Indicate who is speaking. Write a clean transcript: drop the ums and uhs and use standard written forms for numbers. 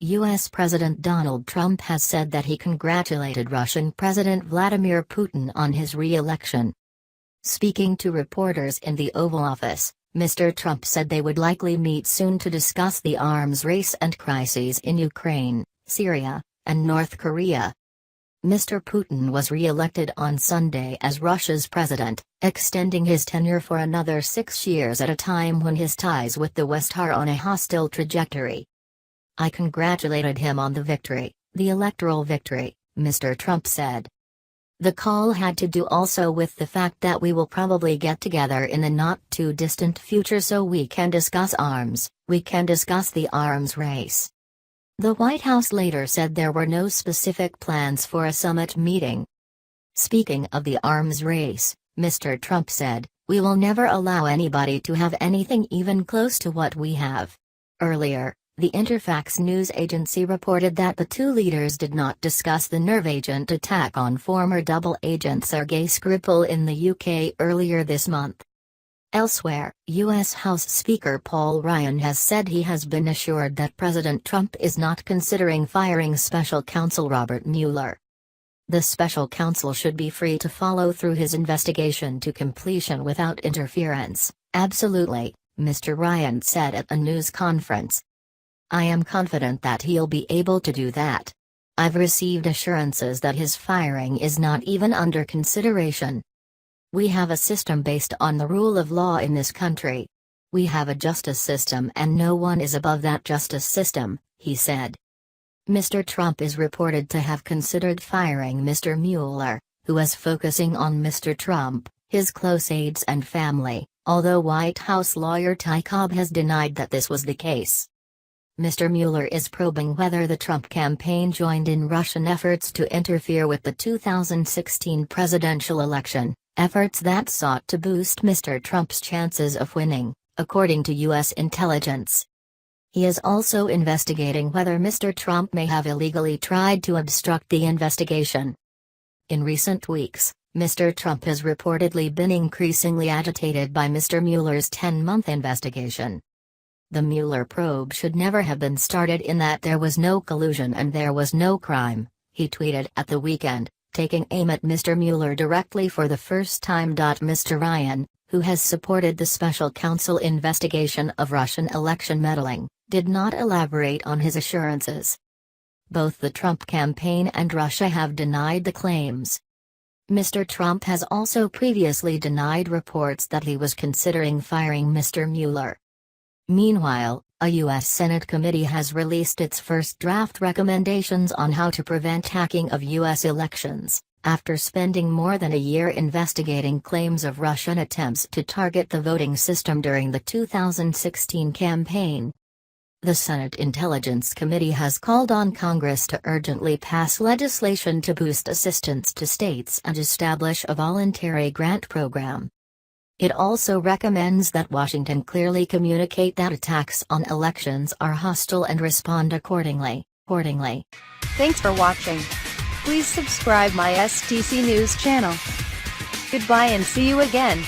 Speaker 1: U.S. President Donald Trump has said that he congratulated Russian President Vladimir Putin on his re-election. Speaking to reporters in the Oval Office, Mr. Trump said they would likely meet soon to discuss the arms race and crises in Ukraine, Syria, and North Korea. Mr. Putin was re-elected on Sunday as Russia's president, extending his tenure for another 6 years at a time when his ties with the West are on a hostile trajectory. "I congratulated him on the victory, the electoral victory," Mr. Trump said. "The call had to do also with the fact that we will probably get together in the not-too-distant future so we can discuss arms, we can discuss the arms race." The White House later said there were no specific plans for a summit meeting. Speaking of the arms race, Mr. Trump said, "We will never allow anybody to have anything even close to what we have." Earlier, the Interfax news agency reported that the two leaders did not discuss the nerve agent attack on former double agent Sergei Skripal in the UK earlier this month. Elsewhere, U.S. House Speaker Paul Ryan has said he has been assured that President Trump is not considering firing Special Counsel Robert Mueller. The special counsel should be free to follow through his investigation to completion without interference. "Absolutely," Mr. Ryan said at a news conference. "I am confident that he'll be able to do that. I've received assurances that his firing is not even under consideration. We have a system based on the rule of law in this country. We have a justice system and no one is above that justice system," he said. Mr. Trump is reported to have considered firing Mr. Mueller, who is focusing on Mr. Trump, his close aides and family, although White House lawyer Ty Cobb has denied that this was the case. Mr. Mueller is probing whether the Trump campaign joined in Russian efforts to interfere with the 2016 presidential election, efforts that sought to boost Mr. Trump's chances of winning, according to U.S. intelligence. He is also investigating whether Mr. Trump may have illegally tried to obstruct the investigation. In recent weeks, Mr. Trump has reportedly been increasingly agitated by Mr. Mueller's 10-month investigation. "The Mueller probe should never have been started in that there was no collusion and there was no crime," he tweeted at the weekend, taking aim at Mr. Mueller directly for the first time. Mr. Ryan, who has supported the special counsel investigation of Russian election meddling, did not elaborate on his assurances. Both the Trump campaign and Russia have denied the claims. Mr. Trump has also previously denied reports that he was considering firing Mr. Mueller. Meanwhile, a U.S. Senate committee has released its first draft recommendations on how to prevent hacking of U.S. elections, after spending more than a year investigating claims of Russian attempts to target the voting system during the 2016 campaign. The Senate Intelligence Committee has called on Congress to urgently pass legislation to boost assistance to states and establish a voluntary grant program. It also recommends that Washington clearly communicate that attacks on elections are hostile and respond accordingly.
Speaker 2: Thanks for watching. Please subscribe my STC News channel. Goodbye and see you again.